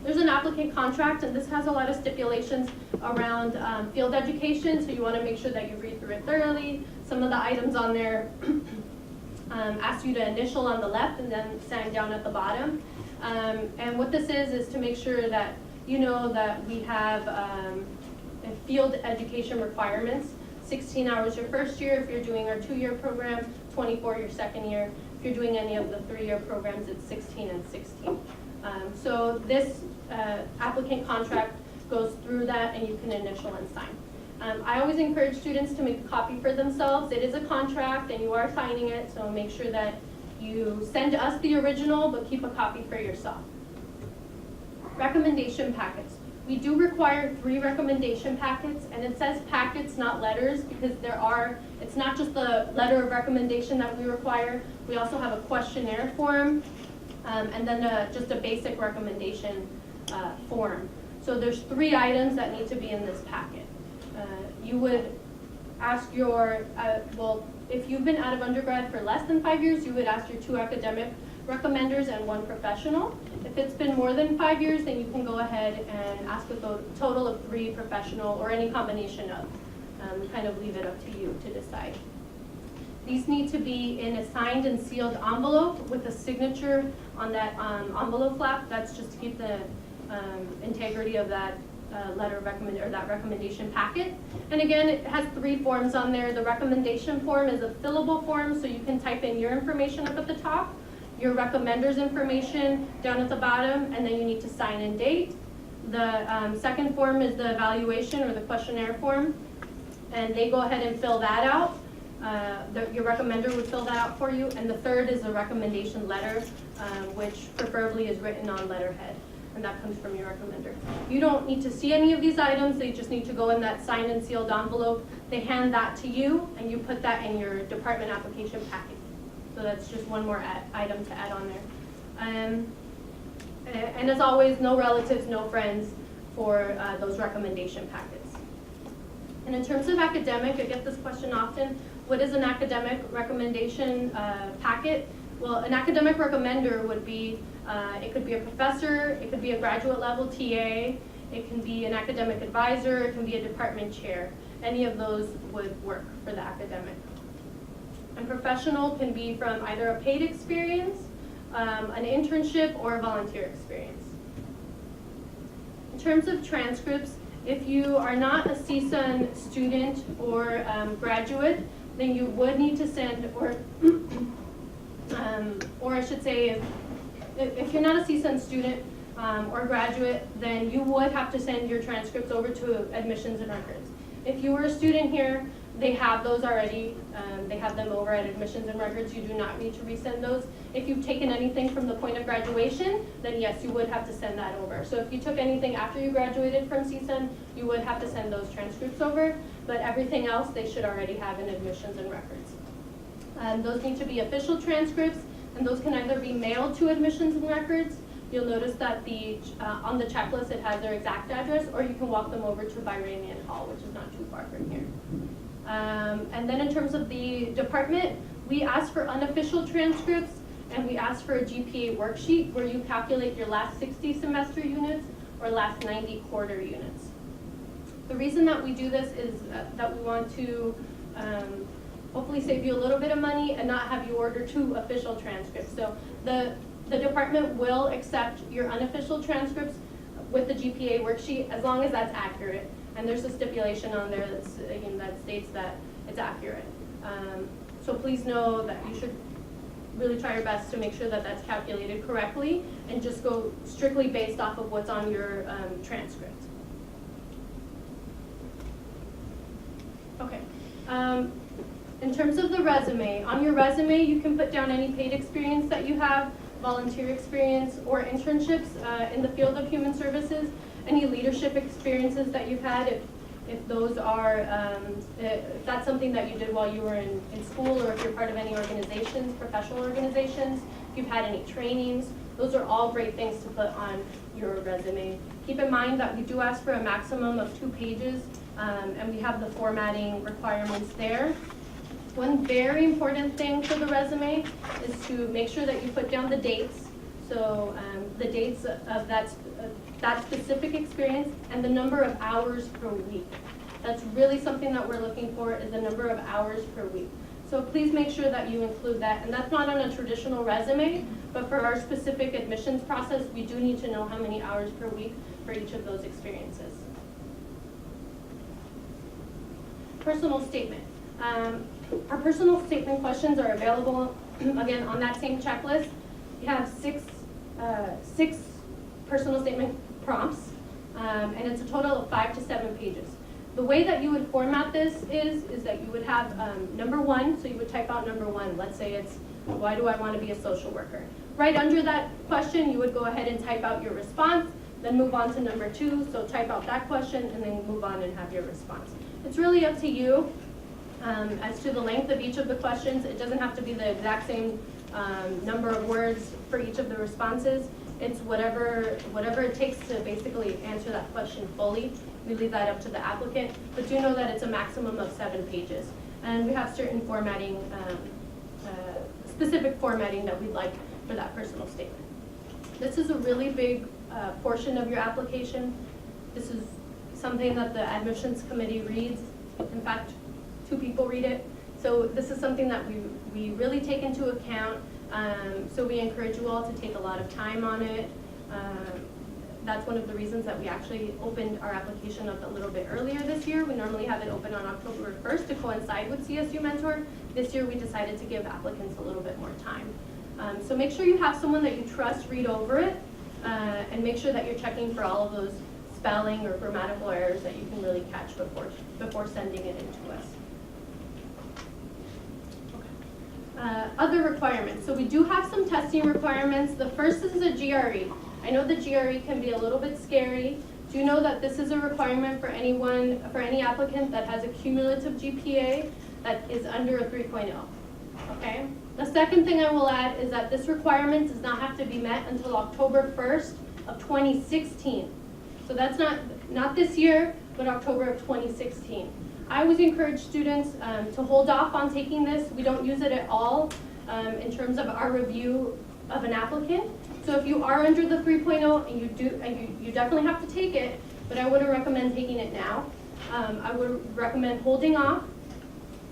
There's an applicant contract, and this has a lot of stipulations around field education, so you want to make sure that you read through it thoroughly. Some of the items on there ask you to initial on the left and then sign down at the bottom. And what this is to make sure that you know that we have field education requirements. 16 hours your first year if you're doing our 2-year program, 24 your second year. If you're doing any of the 3-year programs, it's 16 and 16. So this applicant contract goes through that, and you can initial and sign. I always encourage students to make a copy for themselves. It is a contract, and you are signing it, so make sure that you send us the original, but keep a copy for yourself. Recommendation packets. We do require 3 recommendation packets, and it says packets, not letters, because it's not just the letter of recommendation that we require. We also have a questionnaire form, and then just a basic recommendation form. So there's 3 items that need to be in this packet. You would ask if you've been out of undergrad for less than 5 years, you would ask your 2 academic recommenders and 1 professional. If it's been more than 5 years, then you can go ahead and ask a total of 3 professional or any combination of. We kind of leave it up to you to decide. These need to be in a signed and sealed envelope with a signature on that envelope flap. That's just to keep the integrity of that letter of that recommendation packet. And again, it has 3 forms on there. The recommendation form is a fillable form, so you can type in your information up at the top, your recommender's information down at the bottom, and then you need to sign and date. The second form is the evaluation or the questionnaire form, and they go ahead and fill that out. Your recommender would fill that out for you. And the third is a recommendation letter, which preferably is written on letterhead, and that comes from your recommender. You don't need to see any of these items. They just need to go in that signed and sealed envelope. They hand that to you, and you put that in your department application packet. So that's just one more item to add on there. And as always, no relatives, no friends for those recommendation packets. And in terms of academic, I get this question often. What is an academic recommendation packet? Well, an academic recommender would be, it could be a professor, it could be a graduate level TA, it can be an academic advisor, it can be a department chair. Any of those would work for the academic. And professional can be from either a paid experience, an internship, or a volunteer experience. In terms of transcripts, if you are not a CSUN student or graduate, then you would need to send, or or I should say, if you're not a CSUN student or graduate, then you would have to send your transcripts over to admissions and records. If you were a student here, they have those already. They have them over at admissions and records. You do not need to resend those. If you've taken anything from the point of graduation, then yes, you would have to send that over. So if you took anything after you graduated from CSUN, you would have to send those transcripts over. But everything else, they should already have in admissions and records. Those need to be official transcripts, and those can either be mailed to admissions and records. You'll notice that on the checklist it has their exact address, or you can walk them over to Byranian Hall, which is not too far from here. And then in terms of the department, we ask for unofficial transcripts, and we ask for a GPA worksheet where you calculate your last 60 semester units or last 90 quarter units. The reason that we do this is that we want to hopefully save you a little bit of money and not have you order 2 official transcripts. So the department will accept your unofficial transcripts with the GPA worksheet as long as that's accurate. And there's a stipulation on there that's, again, that states that it's accurate. So please know that you should really try your best to make sure that that's calculated correctly and just go strictly based off of what's on your transcript. Okay. In terms of the resume, on your resume you can put down any paid experience that you have, volunteer experience, or internships in the field of human services, any leadership experiences that you've had, if those are, if that's something that you did while you were in school, or if you're part of any organizations, professional organizations, if you've had any trainings, those are all great things to put on your resume. Keep in mind that we do ask for a maximum of 2 pages, and we have the formatting requirements there. One very important thing for the resume is to make sure that you put down the dates. So the dates of that specific experience and the number of hours per week. That's really something that we're looking for, is the number of hours per week. So please make sure that you include that. And that's not on a traditional resume, but for our specific admissions process, we do need to know how many hours per week for each of those experiences. Personal statement. Our personal statement questions are available, again, on that same checklist. You have six personal statement prompts, and it's a total of 5 to 7 pages. The way that you would format this is that you would have number 1, so you would type out number 1. Let's say it's, why do I want to be a social worker? Right under that question, you would go ahead and type out your response, then move on to number 2, so type out that question, and then move on and have your response. It's really up to you as to the length of each of the questions. It doesn't have to be the exact same number of words for each of the responses. It's whatever it takes to basically answer that question fully. We leave that up to the applicant, but do know that it's a maximum of 7 pages. And we have certain formatting, specific formatting that we'd like for that personal statement. This is a really big portion of your application. This is something that the admissions committee reads. In fact, 2 people read it. So this is something that we really take into account. So we encourage you all to take a lot of time on it. That's one of the reasons that we actually opened our application up a little bit earlier this year. We normally have it open on October 1st to coincide with CSU Mentor. This year we decided to give applicants a little bit more time. So make sure you have someone that you trust read over it, and make sure that you're checking for all of those spelling or grammatical errors that you can really catch before sending it in to us. Other requirements. So we do have some testing requirements. The first is a GRE. I know the GRE can be a little bit scary. Do know that this is a requirement for any applicant that has a cumulative GPA that is under a 3.0. Okay? The second thing I will add is that this requirement does not have to be met until October 1st of 2016. So that's not this year, but October of 2016. I always encourage students to hold off on taking this. We don't use it at all in terms of our review of an applicant. So if you are under the 3.0 and you definitely have to take it, but I wouldn't recommend taking it now. I would recommend holding off.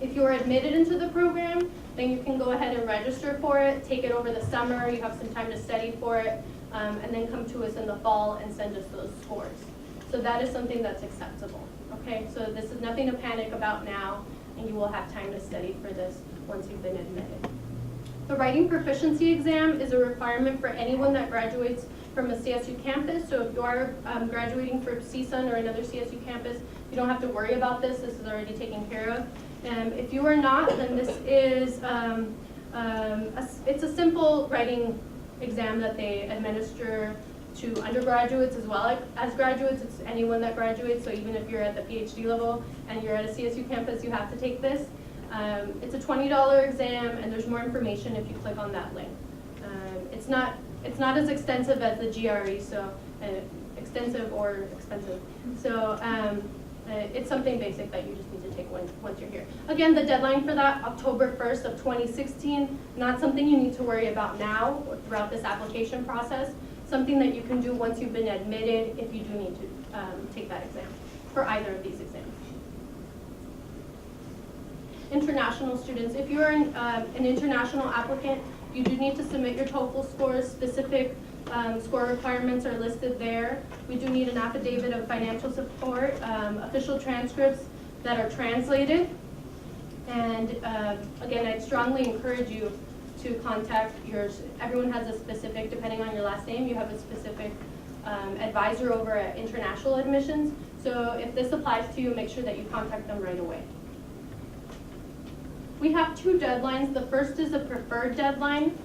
If you are admitted into the program, then you can go ahead and register for it, take it over the summer, you have some time to study for it, and then come to us in the fall and send us those scores. So that is something that's acceptable. Okay, so this is nothing to panic about now, and you will have time to study for this once you've been admitted. The writing proficiency exam is a requirement for anyone that graduates from a CSU campus. So if you are graduating from CSUN or another CSU campus, you don't have to worry about this. This is already taken care of. If you are not, then this is it's a simple writing exam that they administer to undergraduates as well as graduates. It's anyone that graduates. So even if you're at the PhD level and you're at a CSU campus, you have to take this. It's a $20 exam, and there's more information if you click on that link. It's not as extensive as the GRE, so extensive or expensive. So it's something basic that you just need to take once you're here. Again, the deadline for that, October 1st of 2016, not something you need to worry about now or throughout this application process, something that you can do once you've been admitted if you do need to take that exam for either of these exams. International students, if you're an international applicant, you do need to submit your TOEFL scores. Specific score requirements are listed there. We do need an affidavit of financial support, official transcripts that are translated. And again, I'd strongly encourage you to contact everyone has a specific, depending on your last name, you have a specific advisor over at international admissions. So if this applies to you, make sure that you contact them right away. We have two deadlines. The first is a preferred deadline.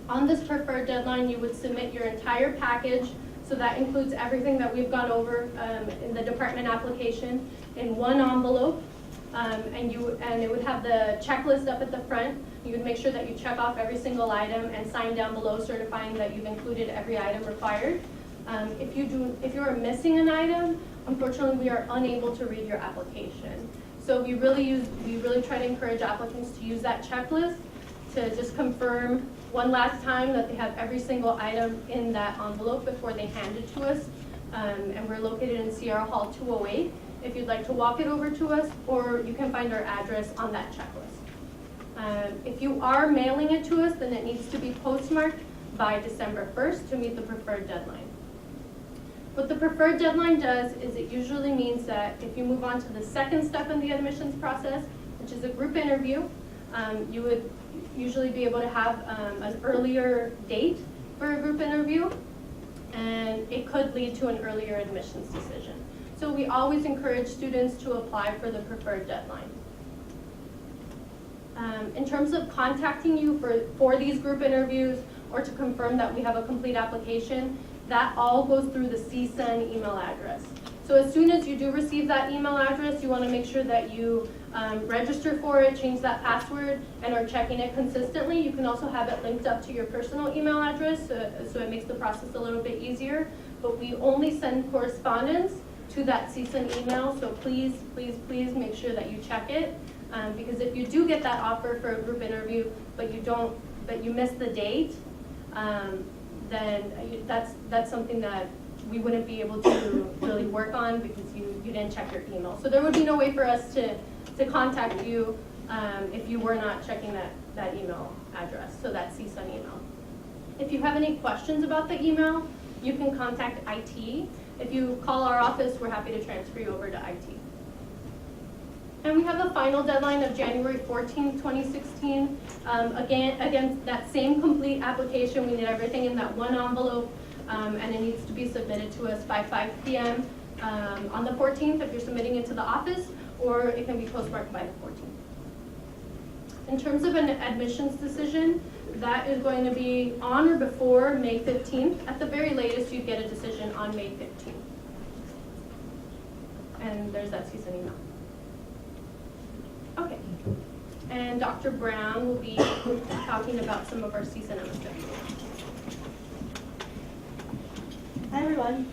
On this preferred deadline, you would submit your entire package. So that includes everything that we've gone over in the department application in one envelope. And it would have the checklist up at the front. You would make sure that you check off every single item and sign down below certifying that you've included every item required. If you are missing an item, unfortunately we are unable to read your application. So we really try to encourage applicants to use that checklist to just confirm one last time that they have every single item in that envelope before they hand it to us. And we're located in Sierra Hall 208. If you'd like to walk it over to us, or you can find our address on that checklist. If you are mailing it to us, then it needs to be postmarked by December 1st to meet the preferred deadline. What the preferred deadline does is it usually means that if you move on to the second step in the admissions process, which is a group interview, you would usually be able to have an earlier date for a group interview, and it could lead to an earlier admissions decision. So we always encourage students to apply for the preferred deadline. In terms of contacting you for these group interviews or to confirm that we have a complete application, that all goes through the CSUN email address. So as soon as you do receive that email address, you want to make sure that you register for it, change that password, and are checking it consistently. You can also have it linked up to your personal email address, so it makes the process a little bit easier. But we only send correspondence to that CSUN email, so please, please, please make sure that you check it. Because if you do get that offer for a group interview, but you miss the date, then that's something that we wouldn't be able to really work on because you didn't check your email. So there would be no way for us to contact you if you were not checking that email address, so that CSUN email. If you have any questions about the email, you can contact IT. If you call our office, we're happy to transfer you over to IT. And we have a final deadline of January 14th, 2016. Again, that same complete application, we need everything in that one envelope, and it needs to be submitted to us by 5 p.m. On the 14th if you're submitting it to the office, or it can be postmarked by the 14th. In terms of an admissions decision, that is going to be on or before May 15th. At the very latest, you get a decision on May 15th. And there's that CSUN email. Okay, and Dr. Brown will be talking about some of our CSUN MSW.
Hi everyone.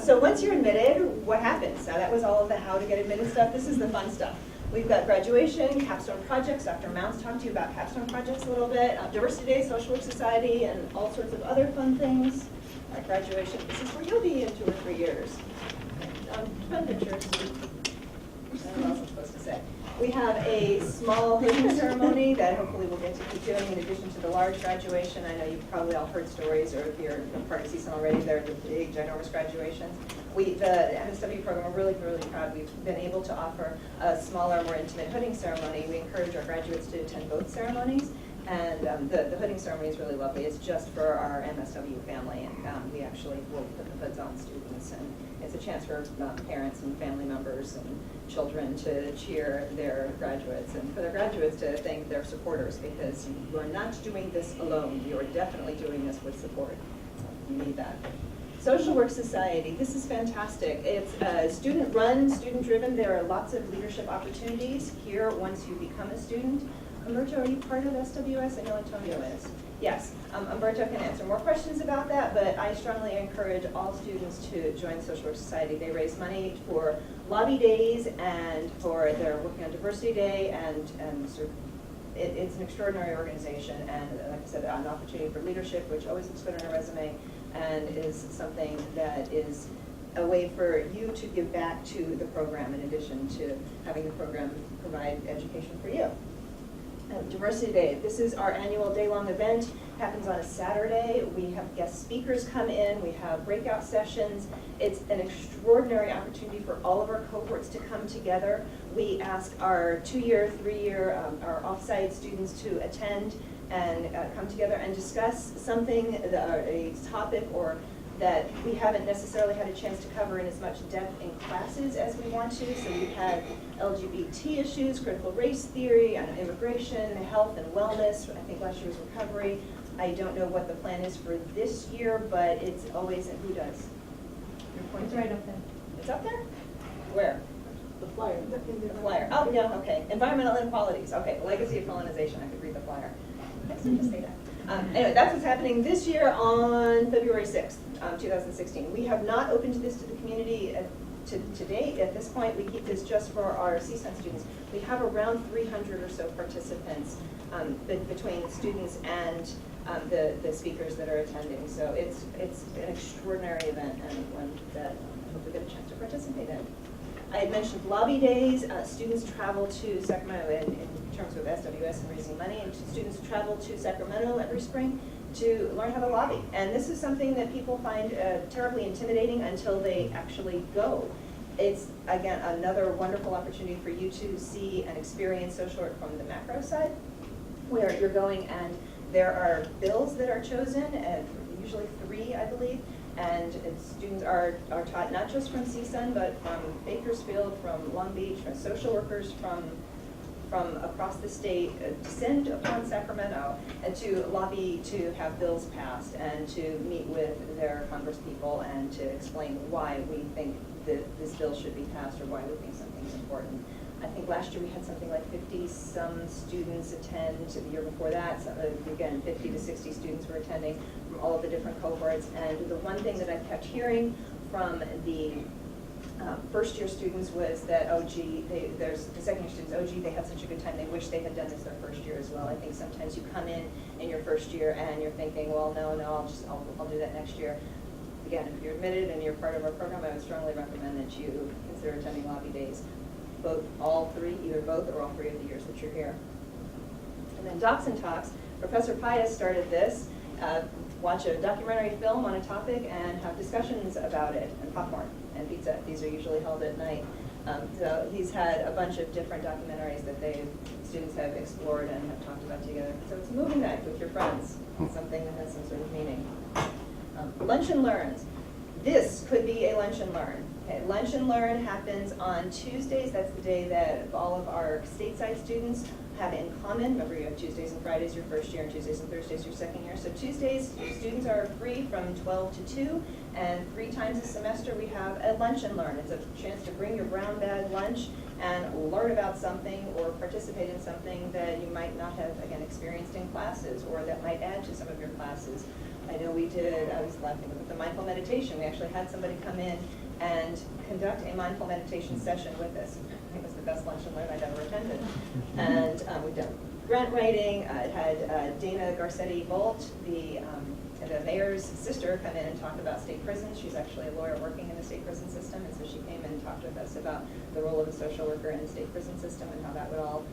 So once you're admitted, what happens? Now that was all of the how to get admitted stuff. This is the fun stuff. We've got graduation, Capstone Projects. Dr. Mounts talked to you about Capstone Projects a little bit, Diversity Day, Social Work Society, and all sorts of other fun things. At graduation, this is where you'll be in 2 or 3 years. Fun pictures. I don't know what I'm supposed to say. We have a small hooding ceremony that hopefully we'll get to keep doing in addition to the large graduation. I know you've probably all heard stories, or if you're a part of CSUN already, they're the big, ginormous graduations. The MSW program, we're really, really proud. We've been able to offer a smaller, more intimate hooding ceremony. We encourage our graduates to attend both ceremonies. And the hooding ceremony is really lovely. It's just for our MSW family, and we actually will put the hoods on students, and it's a chance for parents and family members and children to cheer their graduates, and for their graduates to thank their supporters, because you are not doing this alone. You are definitely doing this with support. You need that. Social Work Society, this is fantastic. It's student-run, student-driven. There are lots of leadership opportunities here once you become a student. Umberto, are you part of SWS? I know Antonio is. Yes, Umberto can answer more questions about that, but I strongly encourage all students to join Social Work Society. They raise money for lobby days and for their Working on Diversity Day, and sort of it's an extraordinary organization, and like I said, an opportunity for leadership, which always looks good on a resume, and is something that is a way for you to give back to the program in addition to having the program provide education for you. Diversity Day, this is our annual day-long event, happens on a Saturday. We have guest speakers come in, we have breakout sessions. It's an extraordinary opportunity for all of our cohorts to come together. We ask our 2-year, 3-year, our off-site students to attend and come together and discuss something, a topic or that we haven't necessarily had a chance to cover in as much depth in classes as we want to. So we've had LGBT issues, critical race theory, immigration, health and wellness. I think last year was recovery. I don't know what the plan is for this year, but it's always, who does?
It's right up there.
It's up there? Where?
The flyer.
The flyer. Oh, yeah, okay. Environmental inequalities. Okay, legacy of colonization. I could read the flyer. Next time, just say that. Anyway, that's what's happening this year on February 6th, 2016. We have not opened this to the community to date. At this point, we keep this just for our CSUN students. We have around 300 or so participants between students and the speakers that are attending. So it's an extraordinary event, and one that I hope we get a chance to participate in. I had mentioned lobby days. Students travel to Sacramento in terms of SWS and raising money, and students travel to Sacramento every spring to learn how to lobby. And this is something that people find terribly intimidating until they actually go. It's, again, another wonderful opportunity for you to see and experience social work from the macro side, where you're going and there are bills that are chosen, usually 3, I believe, and students are taught not just from CSUN, but from Bakersfield, from Long Beach, from social workers from across the state descend upon Sacramento and to lobby to have bills passed and to meet with their congresspeople and to explain why we think that this bill should be passed or why we think something's important. I think last year we had something like 50-some students attend. The year before that, so again, 50 to 60 students were attending from all of the different cohorts. And the one thing that I kept hearing from the first-year students was that, oh gee, there's the second-year students, oh gee, they had such a good time, they wish they had done this their first year as well. I think sometimes you come in your first year and you're thinking, well, no, I'll do that next year. Again, if you're admitted and you're part of our program, I would strongly recommend that you consider attending lobby days. All 3, either both or all 3 of the years that you're here. And then Dobson Talks, Professor Pius started this, watch a documentary film on a topic and have discussions about it, and popcorn and pizza. These are usually held at night. So he's had a bunch of different documentaries that students have explored and have talked about together. So it's a movie night with your friends, something that has some sort of meaning. Lunch and Learns. This could be a Lunch and Learn. Okay, Lunch and Learn happens on Tuesdays. That's the day that all of our stateside students have in common. Remember, you have Tuesdays and Fridays your first year, and Tuesdays and Thursdays your second year. So Tuesdays, your students are free from 12 to 2, and 3 times a semester we have a Lunch and Learn. It's a chance to bring your brown bag lunch and learn about something or participate in something that you might not have, again, experienced in classes, or that might add to some of your classes. I know we did, I was laughing with the mindful meditation. We actually had somebody come in and conduct a mindful meditation session with us. I think it was the best Lunch and Learn I'd ever attended. And we've done grant writing. It had Dana Garcetti-Bolt, the mayor's sister, come in and talk about state prisons. She's actually a lawyer working in the state prison system, and so she came in and talked with us about the role of a social worker in the state prison system and how that would all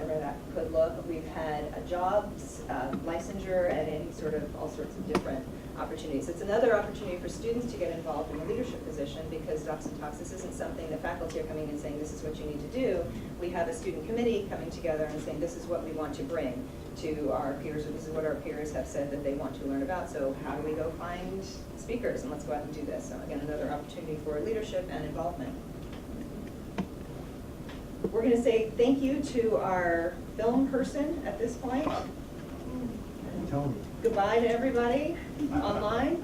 where that could look. We've had jobs, licensure, and all sorts of different opportunities. It's another opportunity for students to get involved in a leadership position, because Dobson Talks, this isn't something the faculty are coming and saying this is what you need to do. We have a student committee coming together and saying this is what we want to bring to our peers, or this is what our peers have said that they want to learn about, so how do we go find speakers, and let's go out and do this. So again, another opportunity for leadership and involvement. We're gonna say thank you to our film person at this point.
Tony.
Goodbye to everybody online.